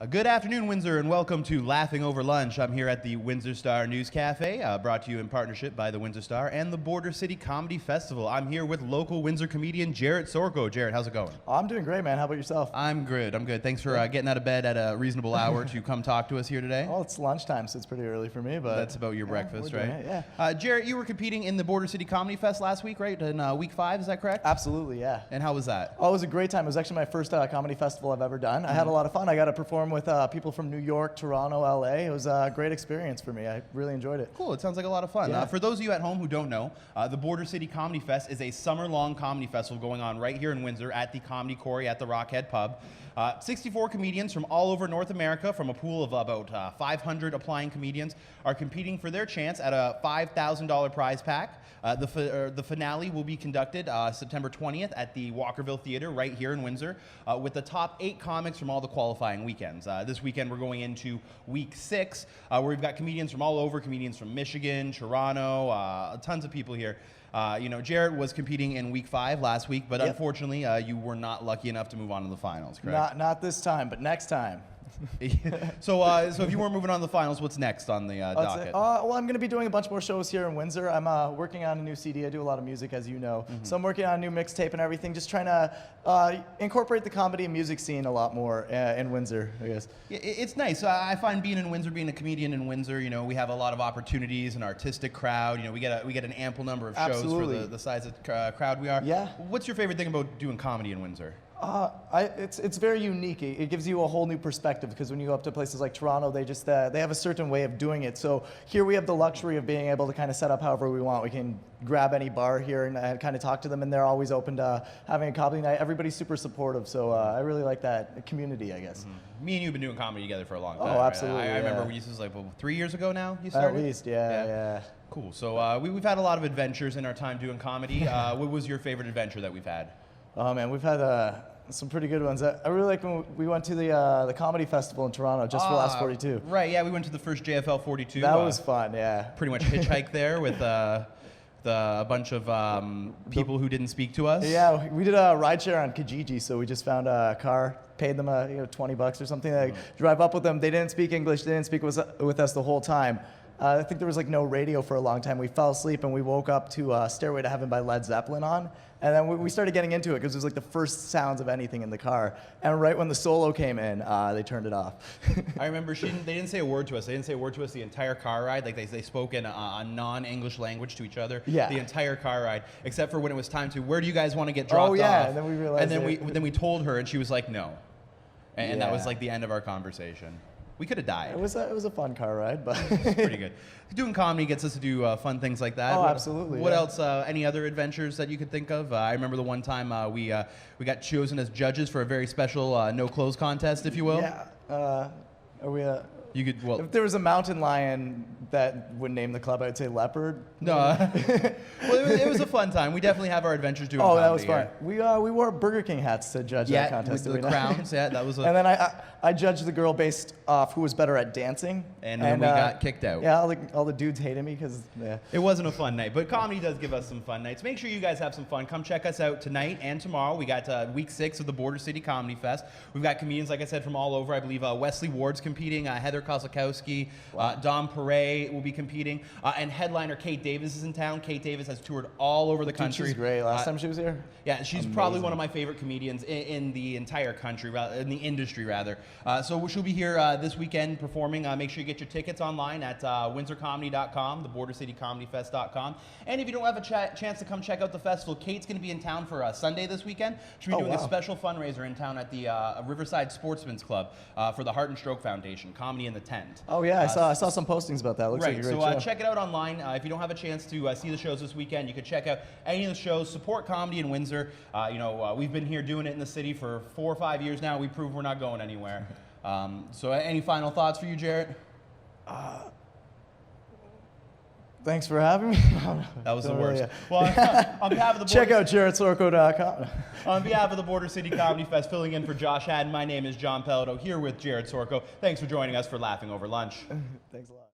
Good afternoon, Windsor, and welcome to Laughing Over Lunch. I'm here at the Windsor Star News Cafe, brought to you in partnership by the Windsor Star and the Border City Comedy Festival. I'm here with local Windsor comedian Jarrett Sorko. Jarrett, how's it going? I'm doing great, man. How about yourself? I'm good. Thanks for getting out of bed at a reasonable hour to come talk to us here today. Well, it's lunchtime, so it's pretty early for me, but that's about your breakfast, right? Yeah. Jarrett, you were competing in the Border City Comedy Fest last week, right? In week 5, is that correct? Absolutely, yeah. And how was that? Oh, it was a great time. It was actually my first comedy festival I've ever done. I had a lot of fun. I got to perform with people from New York, Toronto, LA. It was a great experience for me. I really enjoyed it. Cool. It sounds like a lot of fun. Yeah. For those of you at home who don't know, the Border City Comedy Fest is a summer-long comedy festival going on right here in Windsor at the Comedy Quarry at the Rockhead Pub. 64 comedians from all over North America, from a pool of about 500 applying comedians, are competing for their chance at a $5,000 prize pack. The finale will be conducted September 20th at the Walkerville Theater right here in Windsor, with the top 8 comics from all the qualifying weekends. This weekend we're going into week 6, where we've got comedians from all over, comedians from Michigan, Toronto, tons of people here. Jarrett was competing in week 5 last week, but unfortunately you were not lucky enough to move on to the finals, correct? Not this time, but next time. So if you weren't moving on to the finals, what's next on the docket? Well, I'm going to be doing a bunch more shows here in Windsor. I'm working on a new CD. I do a lot of music, as you know. So I'm working on a new mixtape and everything, just trying to incorporate the comedy and music scene a lot more in Windsor, I guess. It's nice. I find being in Windsor, being a comedian in Windsor, we have a lot of opportunities, an artistic crowd. We get an ample number of shows for the size of crowd we are. Yeah. What's your favorite thing about doing comedy in Windsor? It's very unique. It gives you a whole new perspective, because when you go up to places like Toronto, they just they have a certain way of doing it. So here we have the luxury of being able to kind of set up however we want. We can grab any bar here and kind of talk to them, and they're always open to having a comedy night. Everybody's super supportive, so I really like that community, I guess. Me and you have been doing comedy together for a long time. Oh, absolutely. Right? I remember this was like 3 years ago now you started? At least, yeah. Cool. So we've had a lot of adventures in our time doing comedy. What was your favorite adventure that we've had? Oh man, we've had some pretty good ones. I really like when we went to the comedy festival in Toronto just for Last 42. Right, yeah, we went to the first JFL 42. That was fun, yeah. Pretty much hitchhiked there with a bunch of people who didn't speak to us. Yeah, we did a rideshare on Kijiji, so we just found a car, paid them $20 or something. Like, drive up with them. They didn't speak English. They didn't speak with us the whole time. I think there was like no radio for a long time. We fell asleep and we woke up to Stairway to Heaven by Led Zeppelin on. And then we started getting into it because it was like the first sounds of anything in the car. And right when the solo came in, they turned it off. I remember they didn't say a word to us. They didn't say a word to us the entire car ride. Like they spoke in a non-English language to each other. Yeah. The entire car ride, except for when it was time to, where do you guys want to get dropped off? Oh yeah, and then we realized. And then we told her, and she was like, no. And that was like the end of our conversation. We could have died. It was a fun car ride, but it's pretty good. Doing comedy gets us to do fun things like that. Oh, absolutely. What else? Any other adventures that you could think of? I remember the one time we got chosen as judges for a very special no clothes contest, if you will. Yeah. Are we? You could. Well, if there was a mountain lion that would name the club, I'd say leopard. No. Well, it was a fun time. We definitely have our adventures doing comedy. Oh, that was fun. We wore Burger King hats to judge that contest. With the crowns. Yeah, that was. And then I judged the girl based off who was better at dancing. And we got kicked out. Yeah, all the dudes hated me because it wasn't a fun night. But comedy does give us some fun nights. Make sure you guys have some fun. Come check us out tonight and tomorrow. We got week 6 of the Border City Comedy Fest. We've got comedians, like I said, from all over. I believe Wesley Ward's competing. Heather Kozakowski. Dom Perret will be competing. And headliner Kate Davis is in town. Kate Davis has toured all over the country. She's great. Last time she was here? Yeah, she's probably one of my favorite comedians in the entire country, in the industry, rather. So she'll be here this weekend performing. Make sure you get your tickets online at windsorcomedy.com, thebordercitycomedyfest.com. And if you don't have a chance to come check out the festival, Kate's going to be in town for Sunday this weekend. She'll be doing a special fundraiser in town at the Riverside Sportsman's Club for the Heart and Stroke Foundation, Comedy in the Tent. Oh yeah, I saw some postings about that. Looks like a great show. So check it out online. If you don't have a chance to see the shows this weekend, you can check out any of the shows. Support comedy in Windsor. We've been here doing it in the city for 4 or 5 years now. We prove we're not going anywhere. So any final thoughts for you, Jarrett? Thanks for having me. That was the worst. Well, on behalf of the check out JarrettSorko.com. On behalf of the Border City Comedy Fest, filling in for Josh Haddon, my name is John Peladeau, here with Jarrett Sorko. Thanks for joining us for Laughing Over Lunch. Thanks a lot.